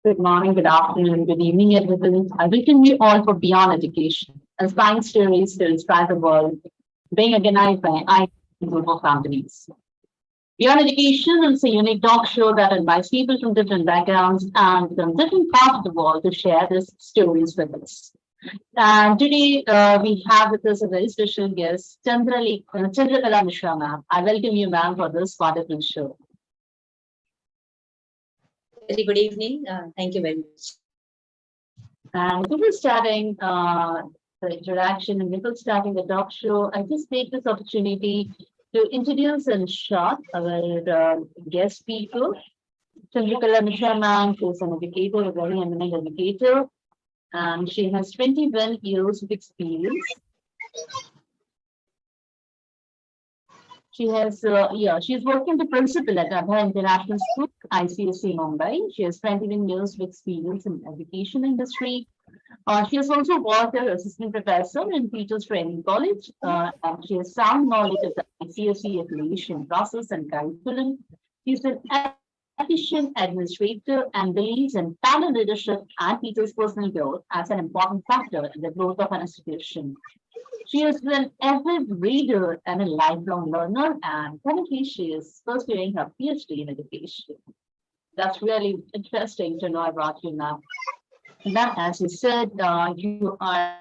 Good morning, good afternoon, good evening, everyone. I welcome you all for Beyond Education, inspiring stories to inspire the world, being organized by I group of companies. Beyond Education is a unique talk show that invites people from different backgrounds and from different parts of the world to share their stories with us. And today we have with us a very special guest, Chandrakala Mishra ma'am. I welcome you, ma'am, for this wonderful show. Very good evening. Thank you very much. And before starting the interaction and before starting the talk show, I just take this opportunity to introduce in short our guest speaker, Chandrakala Mishra ma'am, who is an educator, a very eminent educator. And she has 21 years of experience. She has, she's working the principal at Abha International School, ICSC Mumbai. She has 21 years of experience in education industry. She has also worked as assistant professor in Teachers Training College, and she has sound knowledge of the ICSE affiliation process and curriculum. She's an efficient administrator and believes in talent leadership and teachers' personal growth as an important factor in the growth of an institution. She is an avid reader and a lifelong learner, and currently she is pursuing her PhD in education. That's really interesting to know about you now. Now, as you said, you are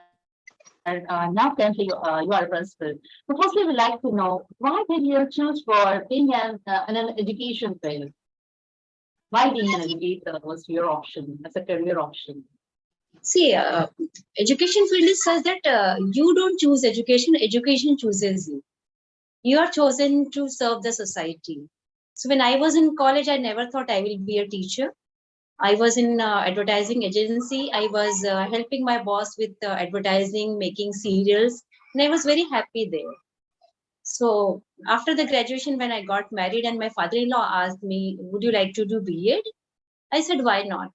now currently you are a principal. But firstly, we'd like to know why did you choose for being in an education field? Why being an educator was your option as a career option? See, education field is such that you don't choose education, education chooses you. You are chosen to serve the society. So when I was in college, I never thought I will be a teacher. I was in advertising agency. I was helping my boss with advertising, making serials, and I was very happy there. So after the graduation, when I got married and my father-in-law asked me, would you like to do B.Ed? I said, why not?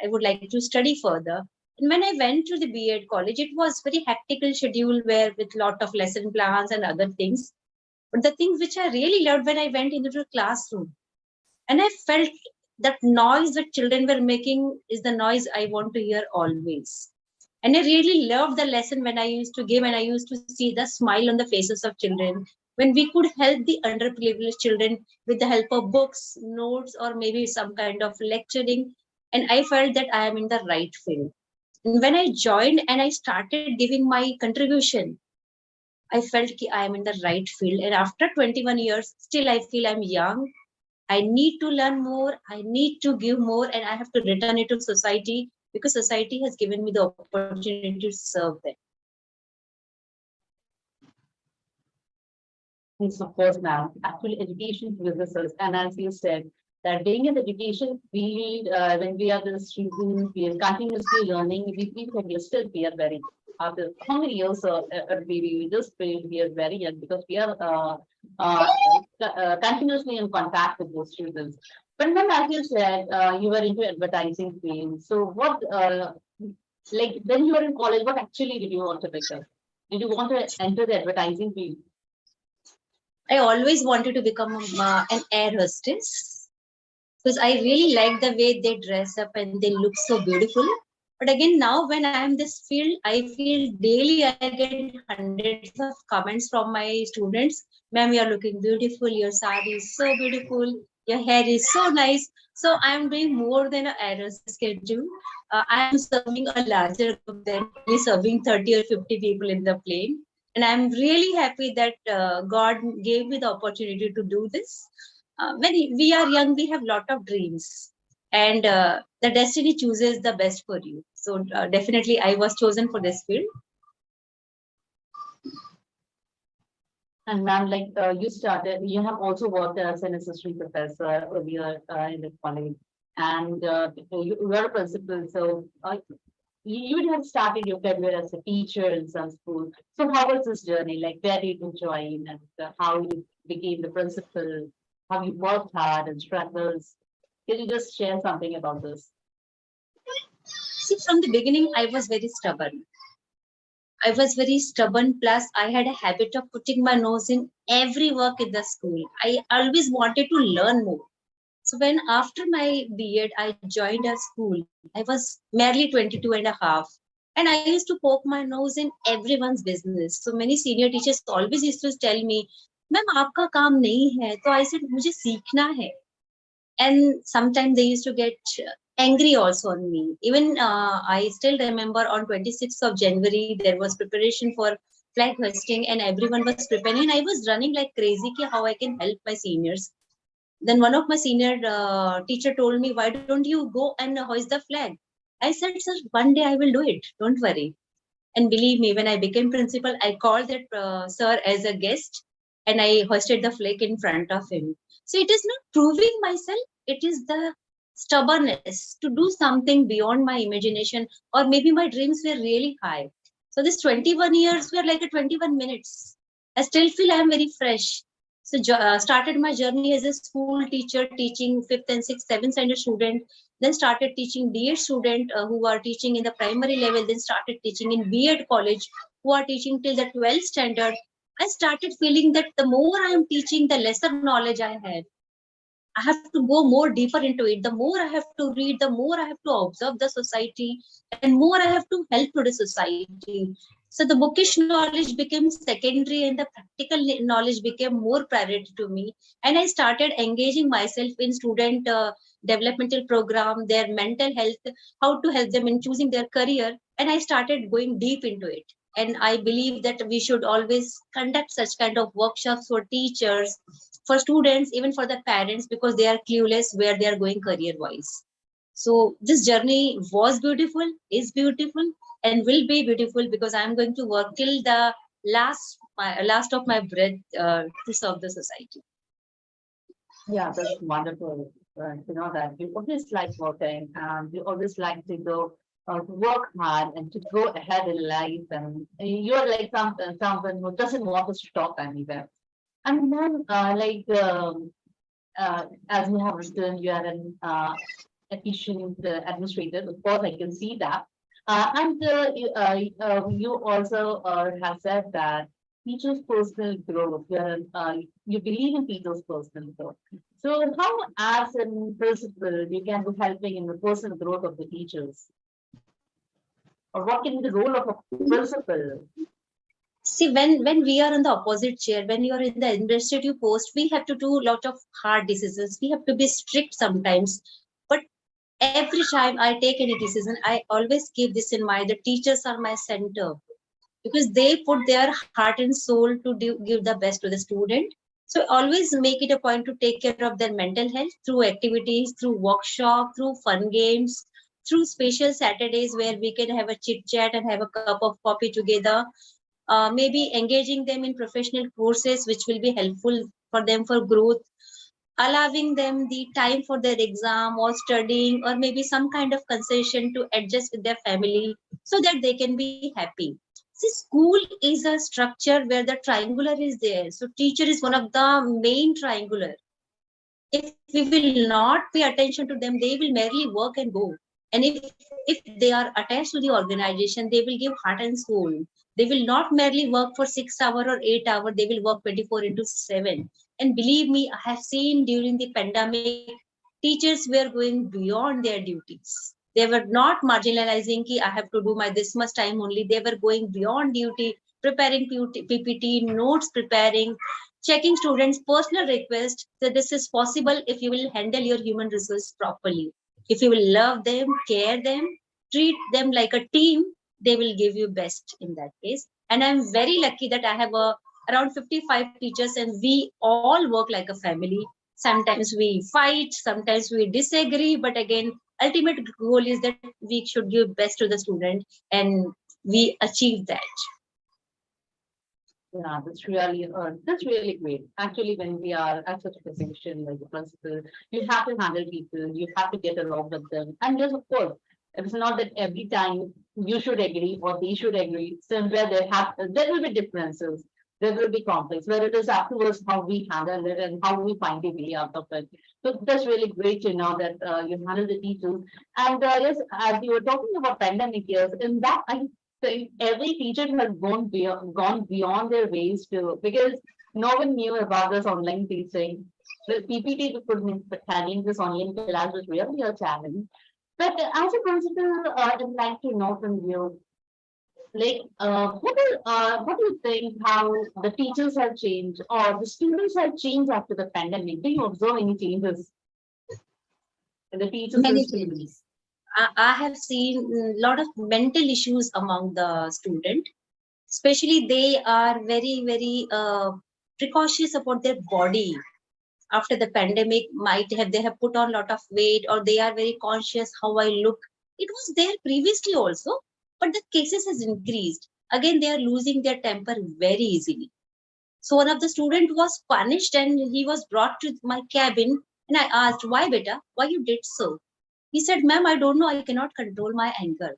I would like to study further. And when I went to the B.Ed college, it was very hectical schedule where with lot of lesson plans and other things. But the thing which I really loved when I went into the classroom, and I felt that noise that children were making is the noise I want to hear always. And I really loved the lesson when I used to give, and I used to see the smile on the faces of children when we could help the underprivileged children with the help of books, notes, or maybe some kind of lecturing. And I felt that I am in the right field. And when I joined and I started giving my contribution, I felt I am in the right field. And after 21 years, still I feel I'm young. I need to learn more. I need to give more, and I have to return it to society because society has given me the opportunity to serve them. Yes, of course, now. Actually, education services, and as you said, that being in the education field, when we are the students, we are continuously learning, we feel that we are very, after how many years we just feel we are very young because we are continuously in contact with those students. But then, as you said, you were into advertising field. So what, like when you were in college, what actually did you want to become? Did you want to enter the advertising field? I always wanted to become an air hostess because I really like the way they dress up and they look so beautiful. But again, now when I am in this field, I feel daily I get hundreds of comments from my students. Ma'am, you are looking beautiful. Your sari is so beautiful. Your hair is so nice. So I am doing more than an air hostess can do. I am serving a larger group than only serving 30 or 50 people in the plane. And I'm really happy that God gave me the opportunity to do this. When we are young, we have a lot of dreams, and the destiny chooses the best for you. So definitely, I was chosen for this field. And ma'am, like you have also worked as an assistant professor earlier in the college, and you were a principal. So you would have started your career as a teacher in some school. So how was this journey? Like, where did you join, and how you became the principal? How you worked hard and struggles? Can you just share something about this? See, from the beginning, I was very stubborn. I was very stubborn, plus I had a habit of putting my nose in every work in the school. I always wanted to learn more. So when after my B.Ed, I joined a school, I was merely 22 and a half. And I used to poke my nose in everyone's business. So many senior teachers always used to tell me, "Ma'am, आपका काम नहीं है." So I said, "मुझे सीखना है." And sometimes they used to get angry also on me. Even I still remember on 26th of January, there was preparation for flag hoisting and everyone was preparing. And I was running like crazy ki how I can help my seniors. Then one of my senior teacher told me, "Why don't you go and hoist the flag?" I said, "Sir, one day I will do it. Don't worry." And believe me, when I became principal, I called that sir as a guest and I hoisted the flag in front of him. So it is not proving myself, it is the stubbornness to do something beyond my imagination, or maybe my dreams were really high. So this 21 years were like a 21 minutes. I still feel I am very fresh. So started my journey as a school teacher teaching 5th and 6th, 7th standard student, then started teaching B.Ed student who are teaching in the primary level, then started teaching in B.Ed college who are teaching till the 12th standard. I started feeling that the more I am teaching, the lesser knowledge I have. I have to go more deeper into it. The more I have to read, the more I have to observe the society, and more I have to help to the society. So the bookish knowledge became secondary, and the practical knowledge became more priority to me. And I started engaging myself in student developmental program, their mental health, how to help them in choosing their career. And I started going deep into it. And I believe that we should always conduct such kind of workshops for teachers, for students, even for the parents, because they are clueless where they are going career wise. So this journey was beautiful, is beautiful, and will be beautiful because I'm going to work till the last of my breath to serve the society. Yeah, that's wonderful. To know that you always like working and you always like to go to work hard and to go ahead in life. And you're like someone who doesn't want to stop anywhere. And then, as you have written, you are an efficient administrator. Of course, I can see that. You also have said that teachers' personal growth. You believe in people's personal growth. So, how, as a principal, you can be helping in the personal growth of the teachers, or what can be the role of a principal? See, when we are on the opposite chair, when you are in the administrative post, we have to do a lot of hard decisions. We have to be strict sometimes. But every time I take any decision, I always keep this in mind. The teachers are my center because they put their heart and soul to give the best to the student. So always make it a point to take care of their mental health through activities, through workshop, through fun games, through special Saturdays where we can have a chit chat and have a cup of coffee together. Maybe engaging them in professional courses which will be helpful for them for growth, allowing them the time for their exam or studying, or maybe some kind of concession to adjust with their family so that they can be happy. See, school is a structure where the triangular is there. So teacher is one of the main triangular. If we will not pay attention to them, they will merely work and go. And if they are attached to the organization, they will give heart and soul. They will not merely work for 6 hours or 8 hours, they will work 24 into 7. And believe me, I have seen during the pandemic, teachers were going beyond their duties. They were not marginalizing ki I have to do my this much time only. They were going beyond duty, preparing PPT, notes preparing, checking students' personal request that this is possible if you will handle your human resource properly. If you will love them, care them, treat them like a team, they will give you best in that case. And I'm very lucky that I have around 55 teachers and we all work like a family. Sometimes we fight, sometimes we disagree, but again, ultimate goal is that we should give best to the student and we achieve that. Yeah, that's really great. Actually, when we are at such a position like the principal, you have to handle people, you have to get along with them. And yes, of course, it's not that every time you should agree or they should agree. Somewhere there will be differences, there will be conflicts, where it is up to us how we handle it and how we find a way out of it. So that's really great to know that you handle the teachers. And yes, as you were talking about pandemic years, in that I think every teacher has gone beyond their ways to, because no one knew about this online teaching. The PPT to put in handling this online class was really a challenge. But as a principal, I'd like to know from you, like, what do you think how the teachers have changed or the students have changed after the pandemic? Do you observe any changes in the teachers and Many students? changes. I have seen a lot of mental issues among the student. Especially they are very, very precautious about their body. After the pandemic, they have put on a lot of weight, or they are very conscious how I look. It was there previously also, but the cases has increased. Again, they are losing their temper very easily. So one of the student was punished and he was brought to my cabin, and I asked, why beta, why you did so? He said, ma'am, I don't know, I cannot control my anger.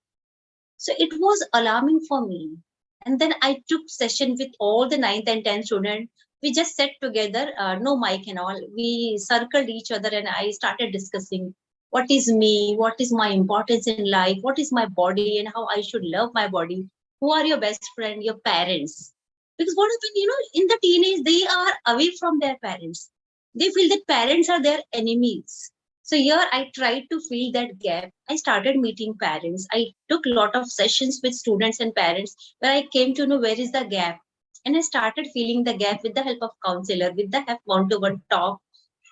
So it was alarming for me. And then I took session with all the 9th and 10th students. We just sat together, no mic and all. We circled each other and I started discussing what is me, what is my importance in life, what is my body and how I should love my body. Who are your best friend, your parents? Because what happened, in the teenage, they are away from their parents. They feel that parents are their enemies. So here I tried to fill that gap. I started meeting parents. I took a lot of sessions with students and parents where I came to know where is the gap. And I started filling the gap with the help of counselor, with the help one-to-one talk.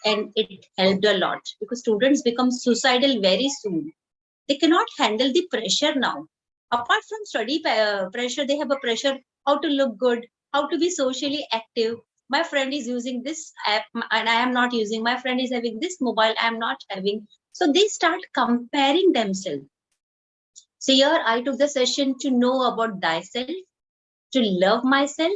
And it helped a lot because students become suicidal very soon. They cannot handle the pressure now. Apart from study pressure, they have a pressure how to look good, how to be socially active. My friend is using this app and I am not using. My friend is having this mobile, I am not having. So they start comparing themselves. So here I took the session to know about thyself, to love myself,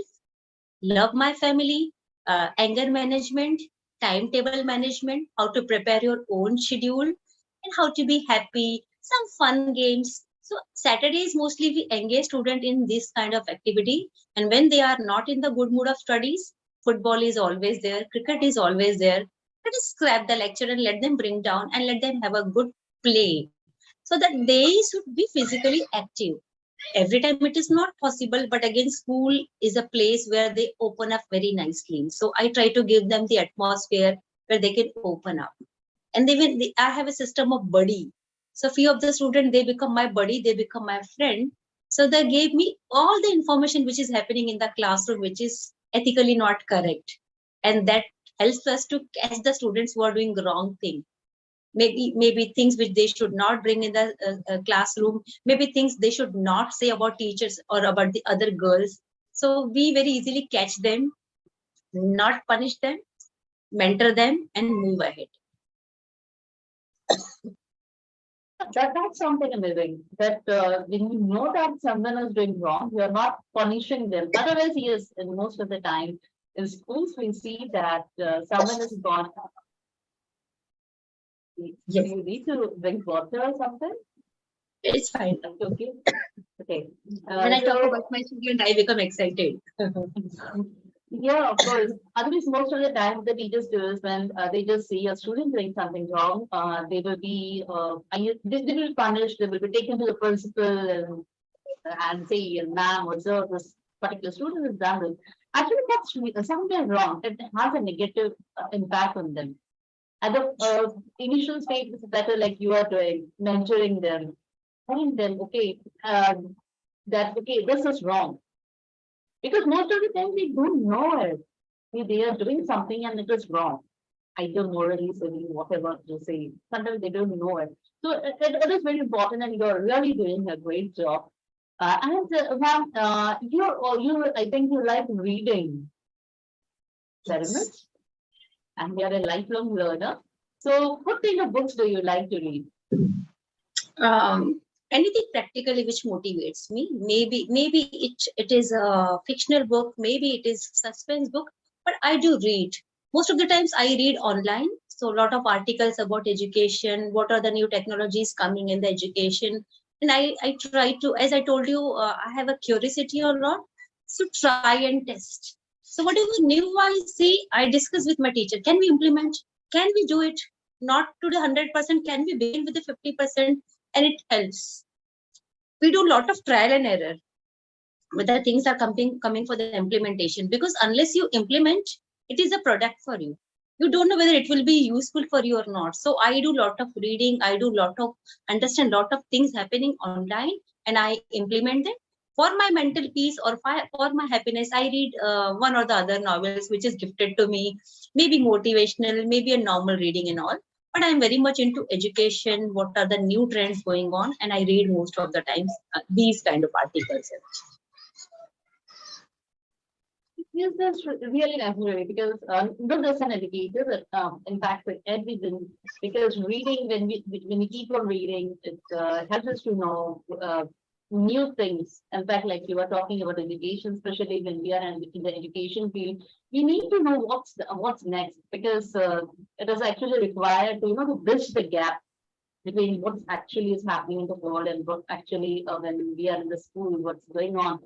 love my family, anger management, timetable management, how to prepare your own schedule, and how to be happy, some fun games. So Saturdays mostly we engage student in this kind of activity. And when they are not in the good mood of studies, football is always there, cricket is always there. Let us scrap the lecture and let them bring down and let them have a good play so that they should be physically active. Every time it is not possible, but again, school is a place where they open up very nicely. So I try to give them the atmosphere where they can open up. And I have a system of buddy. So few of the students, they become my buddy, they become my friend. So they gave me all the information which is happening in the classroom, which is ethically not correct. And that helps us to catch the students who are doing the wrong thing. Maybe things which they should not bring in the classroom, maybe things they should not say about teachers or about the other girls. So we very easily catch them, not punish them, mentor them, and move ahead. That's something amazing. That when you know that someone is doing wrong, you are not punishing them. Otherwise, yes, and most of the time in schools we see that someone is gone. Yes. You need to drink water or something. It's fine. Okay. Okay. When I talk about my student, I become excited. Yeah, of course. Otherwise, most of the time, the teachers do is when they just see a student doing something wrong, they will be they will be punished. They will be taken to the principal and say, "Ma'am, or sir, this particular student has done this." Actually, that's something wrong. It has a negative impact on them. At the initial stage, it's better like you are doing, mentoring them, telling them, okay, that okay, this is wrong. Because most of the time they don't know it. They are doing something and it is wrong. Either morally, civilly, whatever you say. Sometimes they don't know it. So it is very important and you're really doing a great job. Ma'am, I think you like reading very much and you're a lifelong learner. So what kind of books do you like to read? Anything practically which motivates me. Maybe it is a fictional book, maybe it is suspense book, but I do read. Most of the times I read online. So a lot of articles about education, what are the new technologies coming in the education. And I try to, as I told you, I have a curiosity or not. So try and test. So whatever new I see, I discuss with my teacher. Can we implement? Can we do it? Not to the 100%. Can we begin with the 50%? And it helps. We do a lot of trial and error. whether things are coming for the implementation, because unless you implement, it is a product for you. You don't know whether it will be useful for you or not. So I do lot of reading, I do lot of understand lot of things happening online, and I implement them for my mental peace or for my happiness. I read one or the other novels which is gifted to me, maybe motivational, maybe a normal reading and all. But I'm very much into education, what are the new trends going on, and I read most of the times these kind of articles. Yes, that's really necessary because not just an educator, but in fact, with everything, because reading, when we keep on reading, it helps us to know new things. In fact, like you were talking about education, especially when we are in the education field, we need to know what's next, because it is actually required to to bridge the gap between what actually is happening in the world and what actually when we are in the school, what's going on.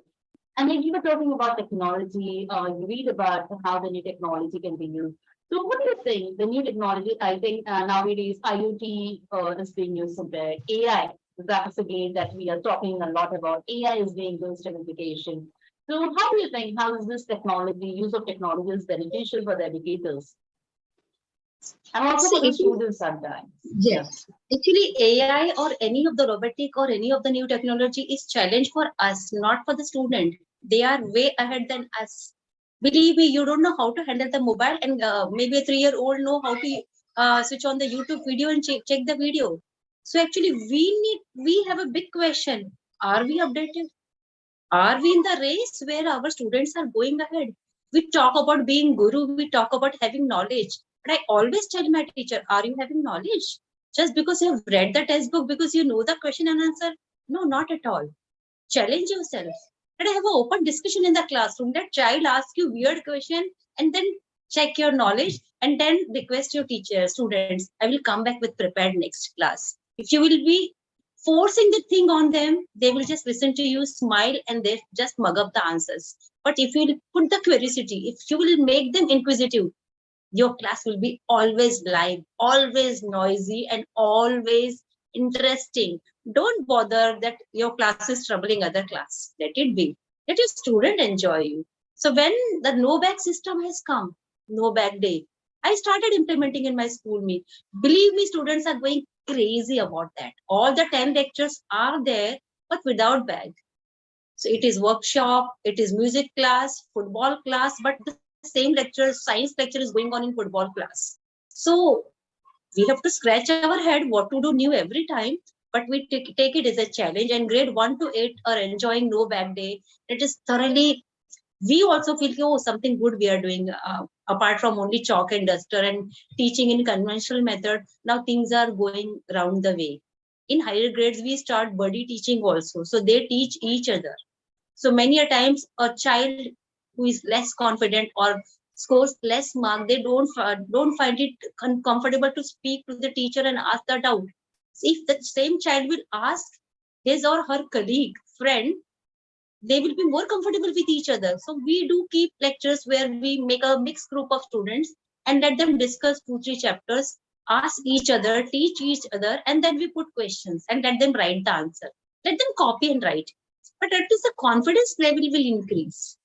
And like you were talking about technology, you read about how the new technology can be used. So what do you think? The new technology, I think nowadays IoT is being used a bit. AI, that's again that we are talking a lot about. AI is being used in education. So how do you think, how is this technology, use of technology is beneficial for the educators? And also for See, the students sometimes. Yeah. yes, actually, AI or any of the robotic or any of the new technology is challenge for us, not for the student. They are way ahead than us. Believe me, you don't know how to handle the mobile, and maybe a 3-year-old know how to switch on the YouTube video and check the video. So actually, we have a big question: are we updated? Are we in the race where our students are going ahead? We talk about being guru, we talk about having knowledge. But I always tell my teacher, are you having knowledge? Just because you have read the textbook, because you know the question and answer? No, not at all. Challenge yourself. And I have an open discussion in the classroom. That child asks you weird question and then check your knowledge and then request your teacher, students, I will come back with prepared next class. If you will be forcing the thing on them, they will just listen to you, smile, and they just mug up the answers. But if you will put the curiosity, if you will make them inquisitive, your class will be always live, always noisy, and always interesting. Don't bother that your class is troubling other class. Let it be. Let your student enjoy you. So when the no bag system has come, no bag day, I started implementing in my school meet. Believe me, students are going crazy about that. All the 10 lectures are there, but without bag. So it is workshop, it is music class, football class, but the same lecture, science lecture is going on in football class. So we have to scratch our head what to do new every time, but we take it as a challenge. And grade 1 to 8 are enjoying no bag day. It is thoroughly, we also feel, oh, something good we are doing apart from only chalk and duster and teaching in conventional method. Now things are going round the way. In higher grades, we start buddy teaching also. So they teach each other. So many a times a child who is less confident or scores less mark, they don't find it comfortable to speak to the teacher and ask the doubt. If the same child will ask his or her colleague, friend, they will be more comfortable with each other. So we do keep lectures where we make a mixed group of students and let them discuss 2-3 chapters, ask each other, teach each other, and then we put questions and let them write the answer. Let them copy and write. But at least the confidence level will increase.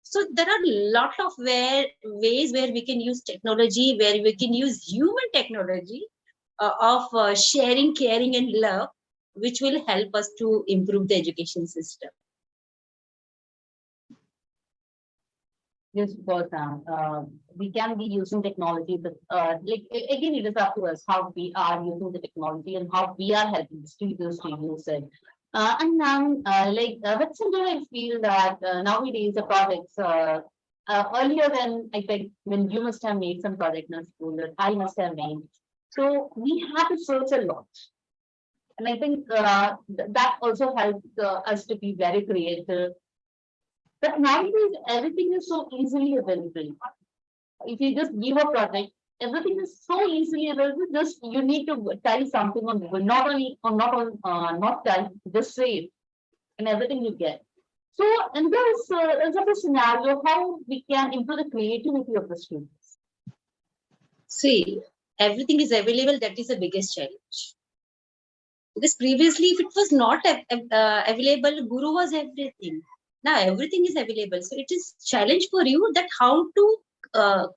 So there are a lot of ways where we can use technology, where we can use human technology of sharing, caring, and love, which will help us to improve the education system. Yes, of course, we can be using technology, but like again, it is up to us how we are using the technology and how we are helping the students to use it. And now, but sometimes I feel that nowadays the projects, earlier than I think when you must have made some project in a school that I must have made, so we had to search a lot. And I think that also helped us to be very creative. But nowadays, everything is so easily available. If you just give a project, everything is so easily available. Just you need to type something on Google, not only or not on not type, just say it, and everything you get. So, in this sort of scenario, how we can improve the creativity of the students? See, everything is available. That is the biggest challenge. Because previously, if it was not available, Guru was everything. Now everything is available. So it is challenge for you that how to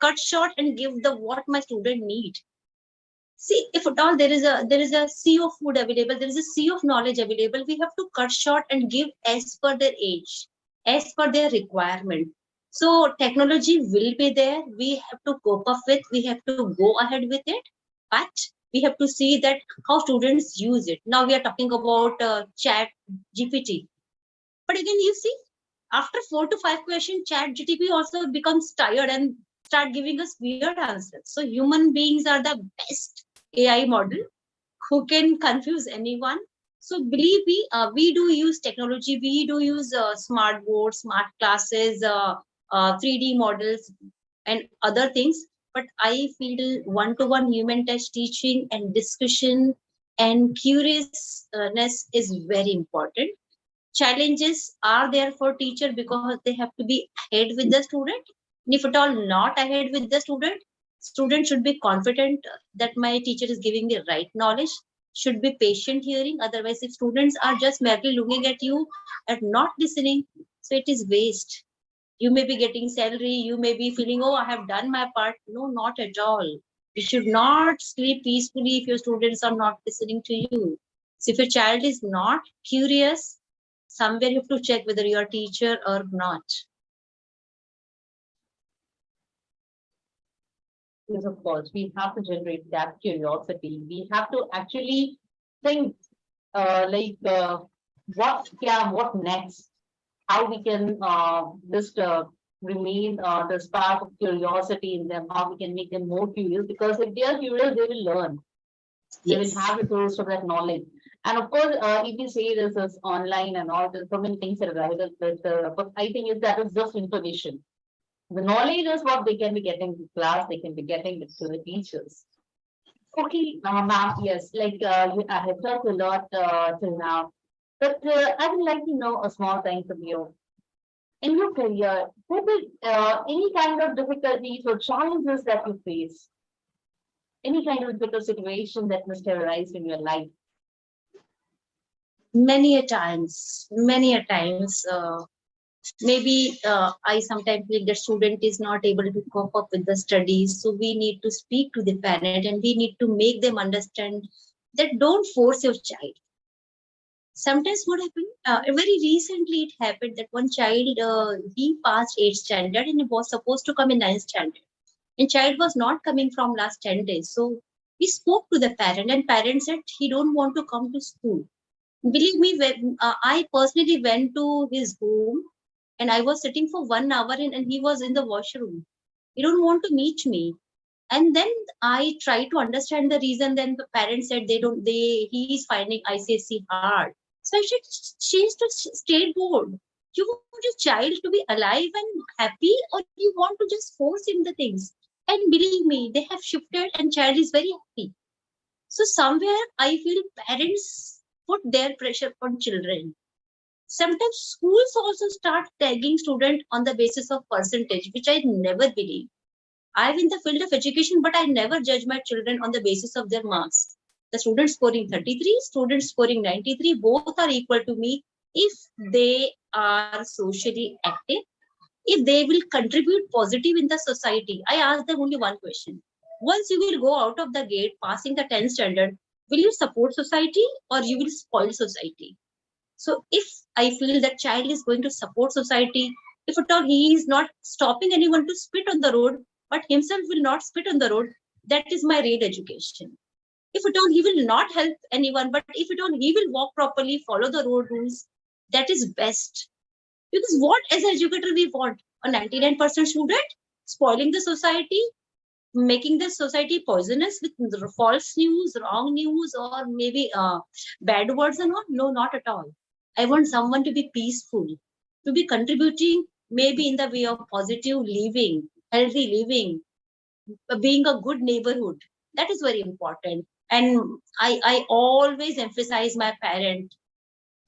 cut short and give the what my student need. See, if at all there is a sea of food available, there is a sea of knowledge available. We have to cut short and give as per their age, as per their requirement. So technology will be there. We have to cope up with. We have to go ahead with it, but we have to see that how students use it. Now we are talking about Chat GPT, but again, you see, after 4 to 5 questions, Chat GTP also becomes tired and start giving us weird answers. So human beings are the best AI model who can confuse anyone. So believe me, we do use technology. We do use smart boards, smart classes, 3D models, and other things. But I feel one-to-one human touch teaching and discussion and curiousness is very important. Challenges are there for teacher because they have to be ahead with the student. And if at all not ahead with the student should be confident that my teacher is giving the right knowledge, should be patient hearing. Otherwise, if students are just merely looking at you and not listening, so it is waste. You may be getting salary, you may be feeling, oh, I have done my part. No, not at all. You should not sleep peacefully if your students are not listening to you. So if your child is not curious, somewhere you have to check whether you are a teacher or not. Yes, of course, we have to generate that curiosity. We have to actually think, what next? How we can just remain the spark of curiosity in them, how we can make them more curious, because if they are curious, they will learn. They will Yes. have the tools for that knowledge. And of course, if you say this is online and all, there's so many things that are available, but I think that is just information. The knowledge is what they can be getting to class, they can be getting it to the teachers. Okay, ma'am, yes, I have talked a lot till now, but I would like to know a small thing from you. In your career, what is any kind of difficulties or challenges that you face? Any kind of difficult situation that must have arisen in your life? Many a times, maybe I sometimes feel the student is not able to cope up with the studies. So we need to speak to the parent and we need to make them understand that don't force your child. Sometimes what happened, very recently it happened that one child, he passed 8th standard and he was supposed to come in 9th standard. And child was not coming from last 10 days. So we spoke to the parent and parent said he don't want to come to school. Believe me, when I personally went to his home and I was sitting for 1 hour and he was in the washroom. He don't want to meet me. And then I tried to understand the reason. Then the parents said he is finding ICSE hard. So I should change to state board. You want your child to be alive and happy, or you want to just force him the things? And believe me, they have shifted and child is very happy. So somewhere I feel parents put their pressure on children. Sometimes schools also start tagging student on the basis of percentage, which I never believe. I'm in the field of education, but I never judge my children on the basis of their marks. The students scoring 33, students scoring 93, both are equal to me if they are socially active, if they will contribute positive in the society. I ask them only one question. Once you will go out of the gate, passing the 10th standard, will you support society or you will spoil society? So if I feel that child is going to support society, if at all he is not stopping anyone to spit on the road, but himself will not spit on the road, that is my real education. If at all he will not help anyone, but if at all he will walk properly, follow the road rules, that is best. Because what as an educator we want? A 99% student spoiling the society, making the society poisonous with false news, wrong news, or maybe bad words and all? No, not at all. I want someone to be peaceful, to be contributing maybe in the way of positive living, healthy living, being a good neighborhood. That is very important. And I always emphasize my parent,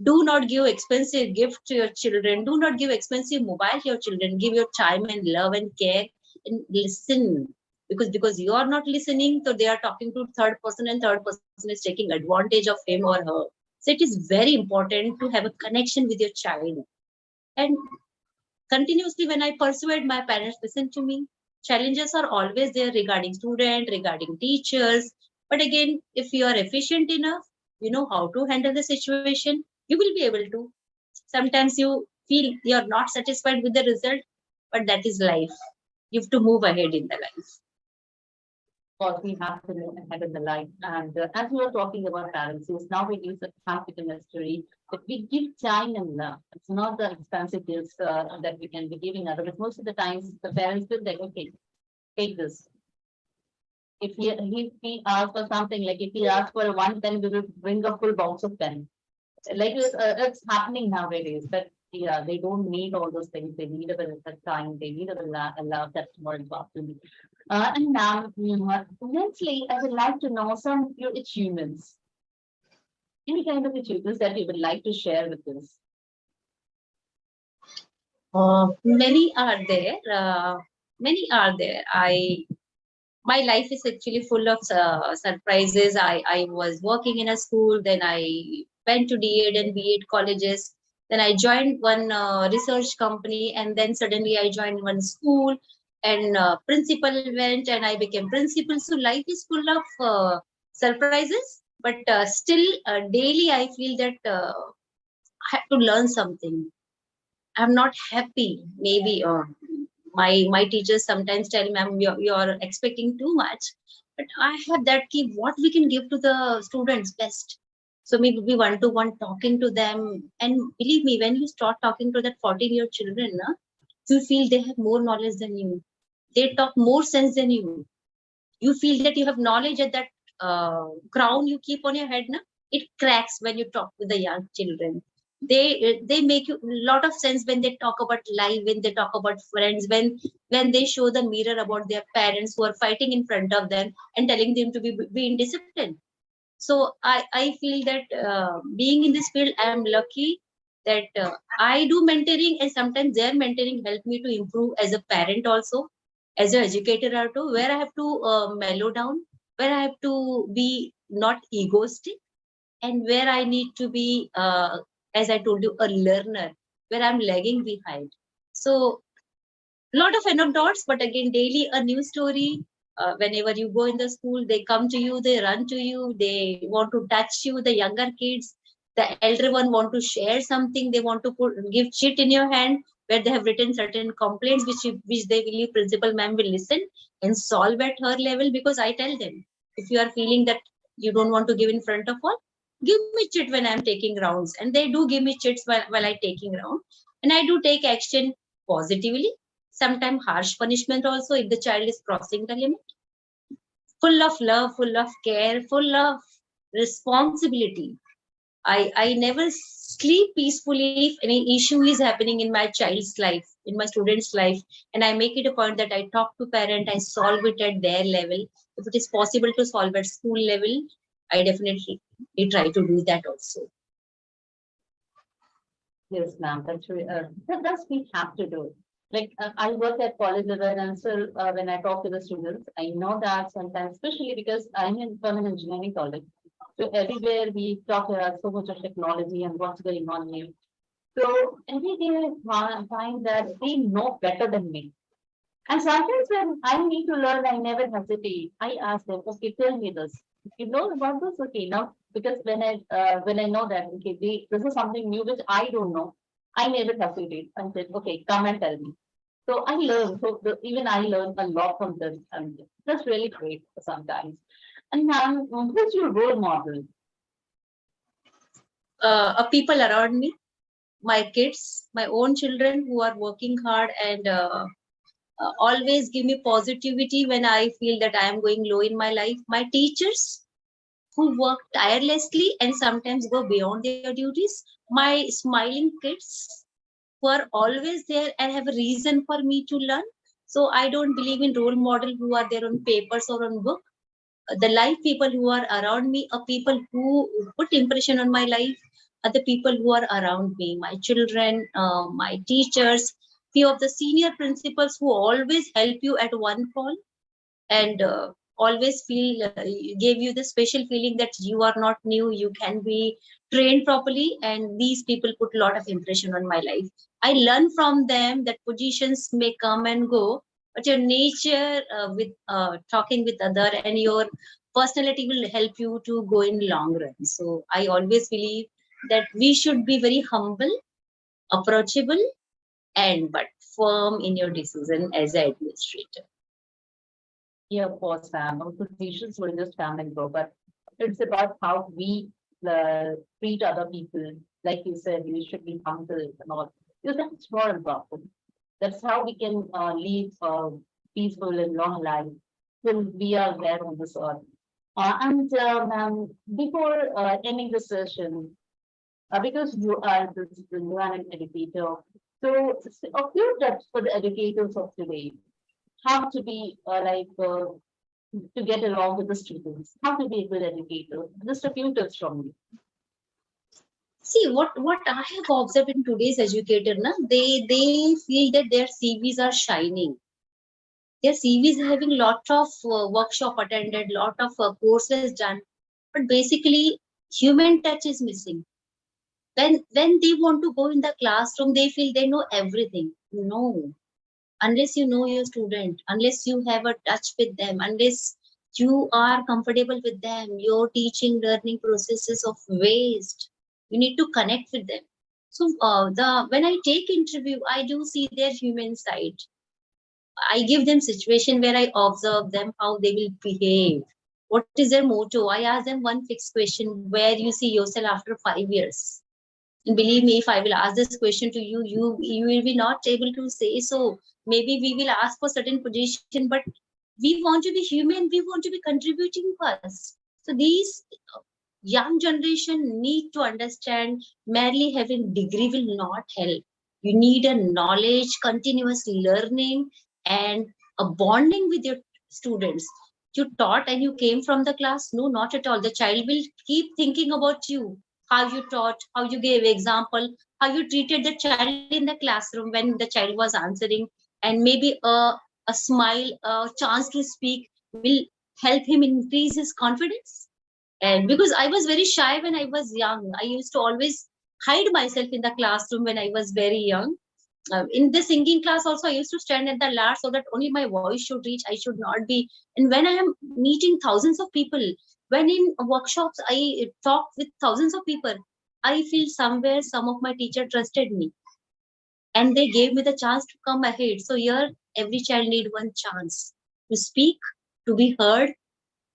do not give expensive gift to your children. Do not give expensive mobile to your children. Give your time and love and care and listen. Because you are not listening, so they are talking to third person and third person is taking advantage of him or her. So it is very important to have a connection with your child. And continuously, when I persuade my parents, listen to me. Challenges are always there regarding student, regarding teachers. But again, if you are efficient enough, you know how to handle the situation, you will be able to. Sometimes you feel you're not satisfied with the result, but that is life. You have to move ahead in the life. Course, we have to move ahead in the life. And as we were talking about parents, yes, now we use a practical necessary that we give time and love. It's not the expensive gifts that we can be giving others. Most of the times, the parents will like, okay, take this. If he asks for something, like if he asks for one pen, we will bring a full box of pen. Like it's happening nowadays, but yeah, they don't need all those things. They need a bit of time. They need a love that's more important. And now, lastly, I would like to know some of your achievements. Any kind of achievements that you would like to share with us? Many are there. Many are there. My life is actually full of surprises. I was working in a school, then I went to D.Ed and B.Ed colleges. Then I joined one research company, and then suddenly I joined one school, and principal went, and I became principal. So life is full of surprises, but still daily I feel that I have to learn something. I'm not happy. Maybe my teachers sometimes tell me, you're expecting too much. But I have that key, what we can give to the students best. So maybe we one-to-one talking to them. And believe me, when you start talking to that 14-year children, you feel they have more knowledge than you. They talk more sense than you. You feel that you have knowledge at that crown you keep on your head. It cracks when you talk with the young children. They make you a lot of sense when they talk about life, when they talk about friends, when they show the mirror about their parents who are fighting in front of them and telling them to be in discipline. So I feel that being in this field, I am lucky that I do mentoring, and sometimes their mentoring help me to improve as a parent also, as an educator also, where I have to mellow down, where I have to be not egoistic, and where I need to be, as I told you, a learner, where I'm lagging behind. So lot of anecdotes, but again, daily a new story. Whenever you go in the school, they come to you, they run to you, they want to touch you, the younger kids. The elder one want to share something, they want to give chit in your hand, where they have written certain complaints, which they believe principal ma'am will listen and solve at her level. Because I tell them, if you are feeling that you don't want to give in front of all, give me chit when I'm taking rounds. And they do give me chits while I taking round. And I do take action positively, sometimes harsh punishment also if the child is crossing the limit. Full of love, full of care, full of responsibility. I never sleep peacefully if any issue is happening in my child's life, in my student's life, and I make it a point that I talk to parent, I solve it at their level. If it is possible to solve at school level, I definitely try to do that also. Yes, ma'am. That's we have to do. Like I work at college level, and still when I talk to the students, I know that sometimes, especially because I'm from an engineering college, so everywhere we talk about so much of technology and what's going on here. So every day I find that they know better than me. And sometimes when I need to learn, I never hesitate. I ask them, okay, tell me this. You know about this? Okay, now because when I know that okay, this is something new which I don't know, I never hesitate and said, okay, come and tell me. So I learn. So even I learn a lot from this, and that's really great sometimes. And now, who's your role model? People around me, my kids, my own children who are working hard and always give me positivity when I feel that I am going low in my life. My teachers who work tirelessly and sometimes go beyond their duties. My smiling kids who are always there and have a reason for me to learn. So I don't believe in role model who are there on papers or on book. The life people who are around me are people who put impression on my life, are the people who are around me, my children, my teachers, few of the senior principals who always help you at one call, and always gave you the special feeling that you are not new, you can be trained properly, and these people put a lot of impression on my life. I learn from them that positions may come and go, but your nature with talking with other and your personality will help you to go in long run. So I always believe that we should be very humble, approachable, and but firm in your decision as an administrator. Yeah, of course, ma'am. Our positions will just come and go, but it's about how we treat other people. Like you said, we should be humble and all. Because that's more important. That's how we can live peaceful and long life till we are there on this earth. Ma'am, before ending the session, because you are an educator, so a few tips for the educators of today, how to be to get along with the students, how to be a good educator. Just a few tips from you. See what I have observed in today's educator, na, they feel that their CVs are shining. Their CVs having lot of workshop attended, lot of courses done, but basically human touch is missing. When they want to go in the classroom, they feel they know everything. No, unless you know your student, unless you have a touch with them, unless you are comfortable with them, your teaching learning process is of waste. You need to connect with them. So the when I take interview, I do see their human side. I give them situation where I observe them how they will behave. What is their motto? I ask them one fixed question: where you see yourself after 5 years? And believe me, if I will ask this question to you, you will be not able to say so. Maybe we will ask for certain position, but we want to be human. We want to be contributing first. So these young generation need to understand merely having degree will not help. You need a knowledge, continuous learning, and a bonding with your students. You taught and you came from the class? No, not at all. The child will keep thinking about you, how you taught, how you gave example, how you treated the child in the classroom when the child was answering, and maybe a smile, a chance to speak will help him increase his confidence. And because I was very shy when I was young, I used to always hide myself in the classroom when I was very young. In the singing class also, I used to stand at the last so that only my voice should reach. I should not be. And when I am meeting thousands of people, when in workshops I talk with thousands of people, I feel somewhere some of my teacher trusted me and they gave me the chance to come ahead. So here, every child need one chance to speak, to be heard,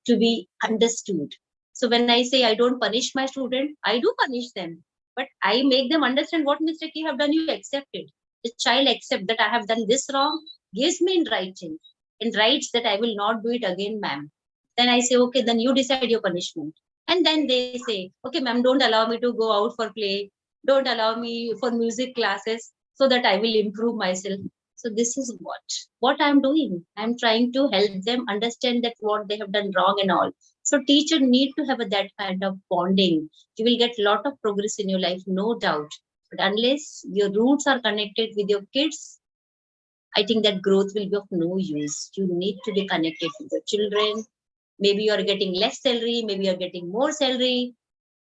to be understood. So when I say I don't punish my student, I do punish them, but I make them understand what mistake you have done. You accept it. The child accept that I have done this wrong, gives me in writing, and writes that I will not do it again, ma'am. Then I say, okay, then you decide your punishment. And then they say, okay, ma'am, don't allow me to go out for play. Don't allow me for music classes so that I will improve myself. So this is what I'm doing. I'm trying to help them understand that what they have done wrong and all. So teacher need to have that kind of bonding. You will get a lot of progress in your life, no doubt. But unless your roots are connected with your kids, I think that growth will be of no use. You need to be connected with your children. Maybe you are getting less salary, maybe you are getting more salary.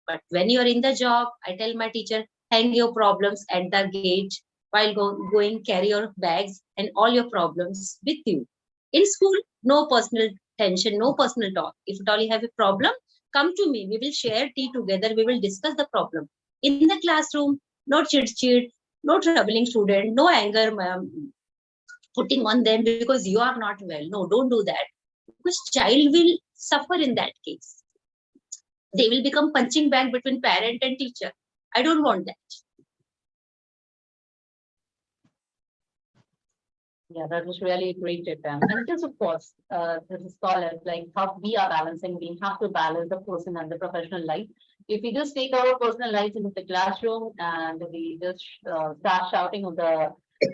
But when you are in the job, I tell my teacher, hang your problems at the gate while going, carry your bags and all your problems with you. In school, no personal tension, no personal talk. If at all you have a problem, come to me. We will share tea together. We will discuss the problem. In the classroom, no chit, no troubling student, no anger putting on them because you are not well. No, don't do that. Because child will suffer in that case. They will become punching bag between parent and teacher. I don't want that. Yeah, that was really a great tip, ma'am. And just of course, this is called as like how we are balancing. We have to balance the person and the professional life. If we just take our personal lives into the classroom and we just start shouting on the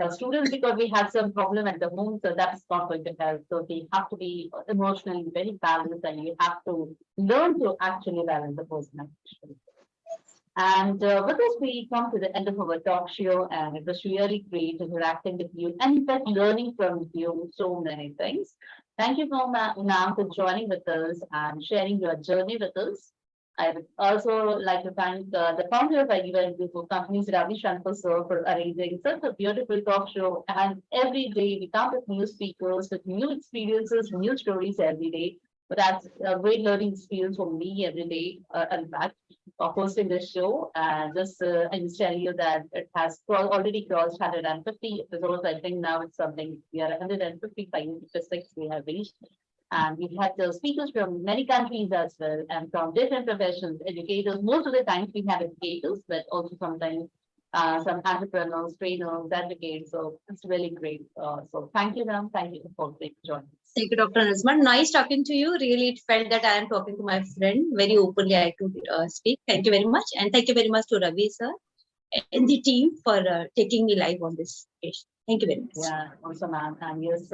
students because we have some problem at the home, so that's not going to help. So we have to be emotionally very balanced, and you have to learn to actually balance the person. And with this, we come to the end of our talk show, and it was really great interacting with you and in fact learning from you so many things. Thank you, ma'am, for joining with us and sharing your journey with us. I would also like to thank the founder of IUL Group of Companies, Ravi Shankar sir, for arranging such a beautiful talk show. And every day we come with new speakers, with new experiences, new stories every day. But that's a great learning experience for me every day. In fact, hosting this show. And just I just tell you that it has already crossed 150 episodes. I think now it's something we are 155 statistics we have reached. And we've had the speakers from many countries as well, and from different professions, educators. Most of the times we have educators, but also sometimes some entrepreneurs, trainers, advocates. So it's really great. So thank you, ma'am. Thank you for joining us. Thank you, Dr. Nazman. Nice talking to you. Really, it felt that I am talking to my friend very openly. I could speak. Thank you very much. And thank you very much to Ravi, sir, and the team for taking me live on this station. Thank you very much. Yeah, also, ma'am. And yes,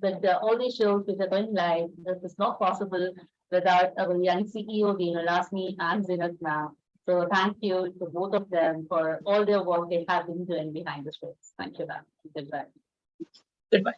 but all these shows which are going live, this is not possible without our young CEO, Dina Lasmi and Zinat ma'am. So thank you to both of them for all their work they have been doing behind the scenes. Thank you, ma'am. Goodbye. Goodbye.